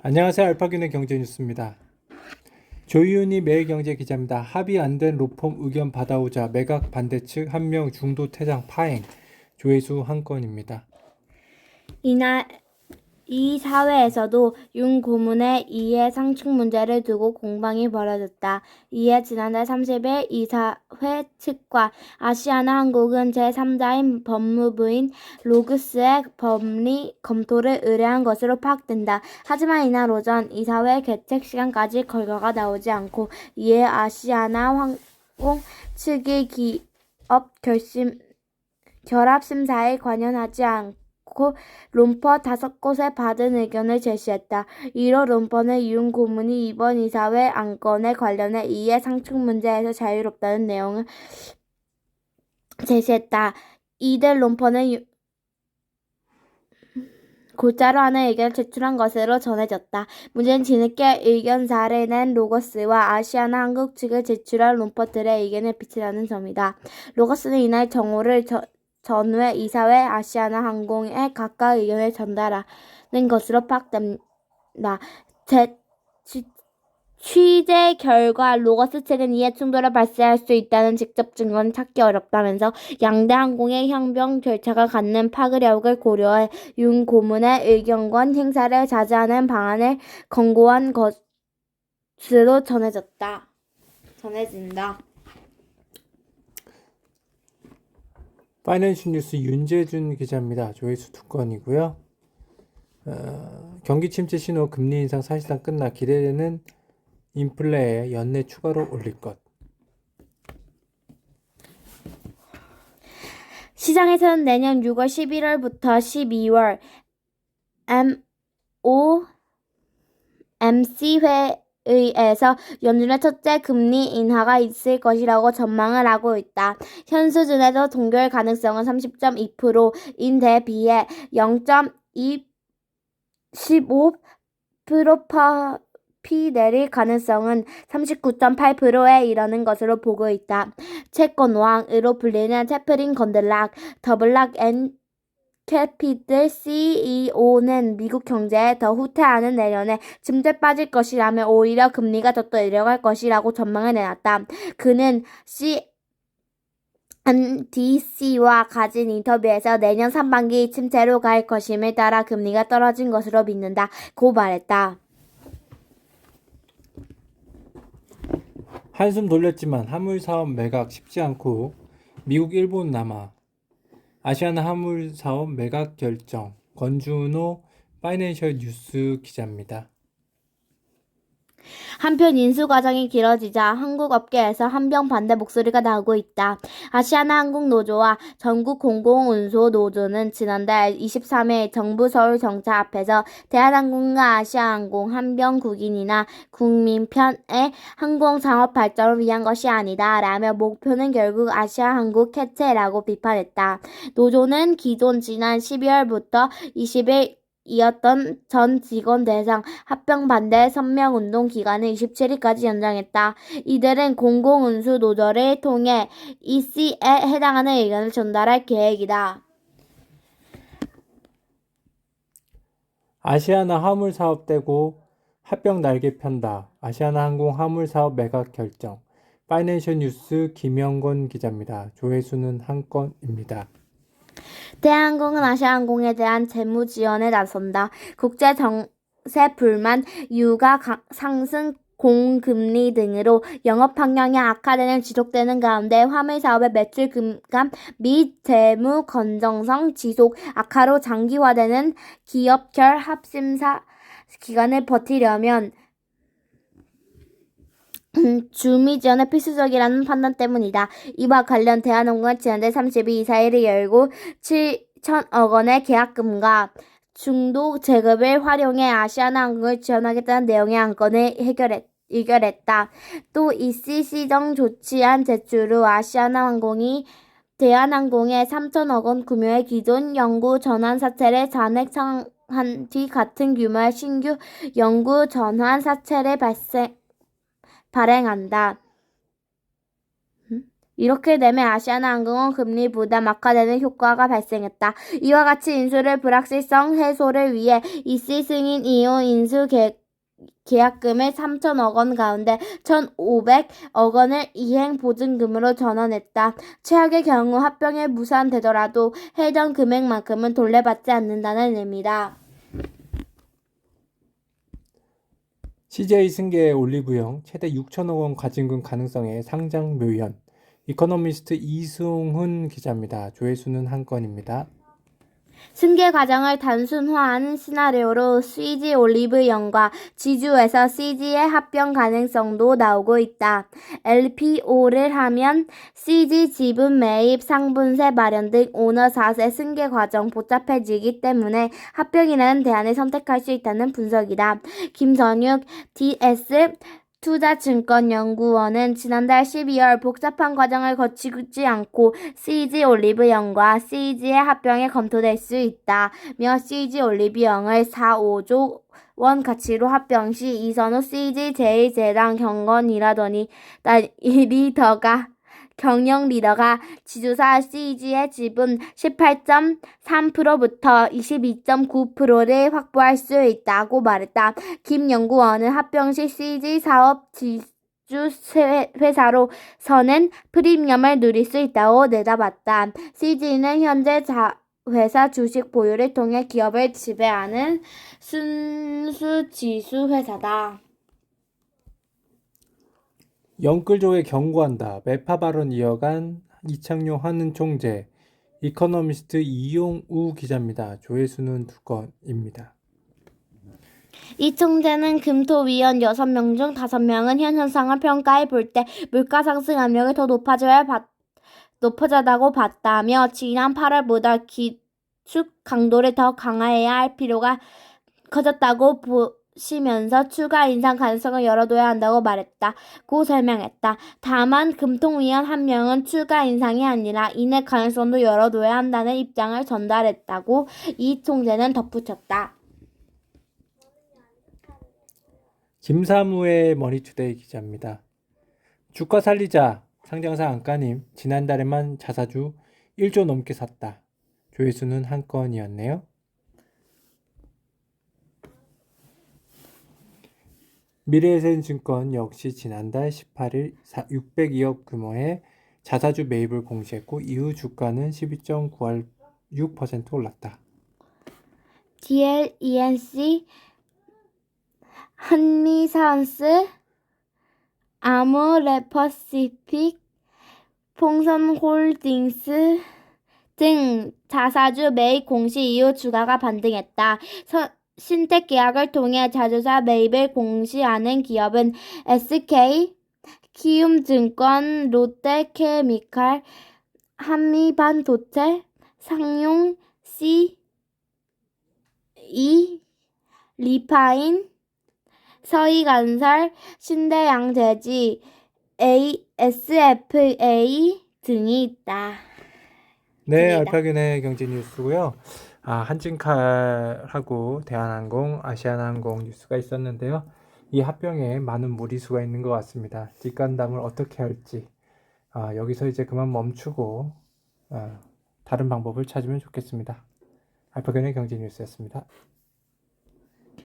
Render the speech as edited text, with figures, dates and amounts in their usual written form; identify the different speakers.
Speaker 1: 안녕하세요. 알파균의 경제뉴스입니다. 조윤희 매일경제 기자입니다. 합의 안 된 로펌 의견 받아오자 매각 반대 측 한 명 중도 퇴장 파행, 조회수 한 건입니다.
Speaker 2: 이 사회에서도 윤 고문의 이해 상충 문제를 두고 공방이 벌어졌다. 이에 지난달 30일 이사회 측과 아시아나항공은 제3자인 법무부인 로그스의 법리 검토를 의뢰한 것으로 파악된다. 하지만 이날 오전 이사회 개최 시간까지 결과가 나오지 않고 이에 아시아나항공 측이 기업 결합심사에 관여하지 않고 롬퍼 5곳에 받은 의견을 제시했다. 이로 롬퍼는 윤 고문이 이번 이사회 안건에 관련해 이해 상충 문제에서 자유롭다는 내용을 제시했다. 이들 롬퍼는 골자로 하는 의견을 제출한 것으로 전해졌다. 문제는 뒤늦게 의견사를 낸 로거스와 아시아나항공 측을 제출한 롬퍼들의 의견을 비치라는 점이다. 로거스는 이날 정오를 전후에 이사회 아시아나항공에 각각 의견을 전달하는 것으로 파악된다. 취재 결과 로거스 측은 이해 충돌이 발생할 수 있다는 직접 증거는 찾기 어렵다면서 양대 항공의 협병 절차가 갖는 파급력을 고려해 윤 고문의 의견권 행사를 자제하는 방안을 권고한 것으로 전해진다.
Speaker 1: 파이낸셜 뉴스 윤재준 기자입니다. 조회수 두 건이고요. 경기 침체 신호 금리 인상 사실상 끝나 기대되는 인플레에 연내 추가로 올릴 것.
Speaker 2: 시장에서는 내년 6월 11월부터 12월 FOMC회의에서 연준의 첫째 금리 인하가 있을 것이라고 전망을 하고 있다. 현 수준에서 동결 가능성은 30.2%인데 비해 0.25% 내릴 가능성은 39.8%에 이르는 것으로 보고 있다. 채권왕으로 불리는 채프린 건들락 더블락 앤 캐피들 CEO는 미국 경제에 더 후퇴하는 내년에 침대 빠질 것이라며 오히려 금리가 더 내려갈 것이라고 전망을 내놨다. 그는 CNBC와 가진 인터뷰에서 내년 상반기 침체로 갈 것임을 따라 금리가 떨어진 것으로 믿는다고 말했다.
Speaker 1: 한숨 돌렸지만 화물사업 매각 쉽지 않고 미국, 일본 남아 아시아나 화물사업 매각 결정. 권준호 파이낸셜 뉴스 기자입니다.
Speaker 2: 한편 인수 과정이 길어지자 한국 업계에서 한병 반대 목소리가 나오고 있다. 아시아나항공 노조와 전국 공공운수 노조는 지난달 23일 정부 서울정차 앞에서 대한항공과 아시아항공, 한병국인이나 국민 편의 항공산업 발전을 위한 것이 아니다 라며 목표는 결국 아시아항공 해체라고 비판했다. 노조는 기존 지난 12월부터 20일 이었던 전 직원 대상 합병 반대 서명운동 기간을 27일까지 연장했다. 이들은 공공운수 노조를 통해 EC에 해당하는 의견을 전달할 계획이다.
Speaker 1: 아시아나 화물사업 떼고 합병 날개 편다. 아시아나항공 화물사업 매각 결정. 파이낸셜 뉴스 김영건 기자입니다. 조회수는 한 건입니다.
Speaker 2: 대한항공은 아시아항공에 대한 재무 지원에 나선다. 국제 정세 불만, 유가 상승, 공금리 등으로 영업 환경이 악화되는 지속되는 가운데 화물사업의 매출 감감 및 재무 건전성 지속 악화로 장기화되는 기업 결합심사 기간을 버티려면 주미 지원이 필수적이라는 판단 때문이다. 이와 관련 대한항공은 지난달 30일 이사회를 열고 7천억 원의 계약금과 중도 제급을 활용해 아시아나항공을 지원하겠다는 내용의 안건을 의결했다. 또 EC 시정 조치안 제출 후 아시아나항공이 대한항공에 3천억 원 규모의 기존 연구 전환 사채를 잔액 상환한 뒤 같은 규모의 신규 연구 전환 사채를 발행한다. 이렇게 되면 아시아나항공은 금리 부담 악화되는 효과가 발생했다. 이와 같이 인수를 불확실성 해소를 위해 이씨 승인 이후 인수 계약금을 3천억 원 가운데 1,500억 원을 이행 보증금으로 전환했다. 최악의 경우 합병에 무산되더라도 해당 금액만큼은 돌려받지 않는다는 의미다.
Speaker 1: CJ 승계 올리브영 최대 6천억 원 과징금 가능성의 상장 묘연. 이코노미스트 이승훈 기자입니다. 조회수는 한 건입니다.
Speaker 2: 승계 과정을 단순화한 시나리오로 CG 올리브영과 지주에서 CG의 합병 가능성도 나오고 있다. LPO를 하면 CG 지분 매입, 상분세 마련 등 오너 4세 승계 과정 복잡해지기 때문에 합병이라는 대안을 선택할 수 있다는 분석이다. 김선육 DS 투자증권연구원은 지난달 12월 복잡한 과정을 거치지 않고 CG 올리브영과 CG의 합병이 검토될 수 있다며 CG 올리브영을 4, 5조 원 가치로 합병 시 이선호 CG 제1재단 경영 리더가 지주사 CG의 지분 18.3%부터 22.9%를 확보할 수 있다고 말했다. 김 연구원은 합병 시 CG 사업 지주회사로서는 프리미엄을 누릴 수 있다고 내다봤다. CG는 현재 회사 주식 보유를 통해 기업을 지배하는 순수 지수 회사다.
Speaker 1: 영끌조에 경고한다. 매파 발언 이어간 이창용 한은 총재. 이코노미스트 이용우 기자입니다. 조회수는 2건입니다.
Speaker 2: 이 총재는 금토위원 6명 중 5명은 현 현상을 평가해 볼 때 물가 상승 압력이 더 높아졌다고 봤다며 지난 8월보다 기축 강도를 더 강화해야 할 필요가 커졌다고 보시면서 추가 인상 가능성을 열어둬야 한다고 말했다고 설명했다. 다만 금통위원 한 명은 추가 인상이 아니라 인해 가능성도 열어둬야 한다는 입장을 전달했다고 이 총재는 덧붙였다.
Speaker 1: 김사무의 머니투데이 기자입니다. 주가 살리자. 상장사 안가님 지난달에만 자사주 1조 넘게 샀다. 조회수는 한 건이었네요. 미래에셋증권 역시 지난달 18일 602억 규모의 자사주 매입을 공시했고 이후 주가는 12.96% 올랐다.
Speaker 2: DLENC, 한미사원스, 아모레퍼시픽, 풍선홀딩스 등 자사주 매입 공시 이후 주가가 반등했다. 신택 계약을 통해 자주사 매입을 공시하는 기업은 SK, 키움증권, 롯데케미칼, 한미반도체, 상용, 리파인, 서희건설, 신대양재지, SFA 등이 있다.
Speaker 1: 네,
Speaker 2: 등이다.
Speaker 1: 알파견의 경제 뉴스고요. 한진칼하고 대한항공, 아시아나항공 뉴스가 있었는데요. 이 합병에 많은 무리수가 있는 것 같습니다. 뒷감당을 어떻게 할지 여기서 이제 그만 멈추고 다른 방법을 찾으면 좋겠습니다. 알파견의 경제 뉴스였습니다.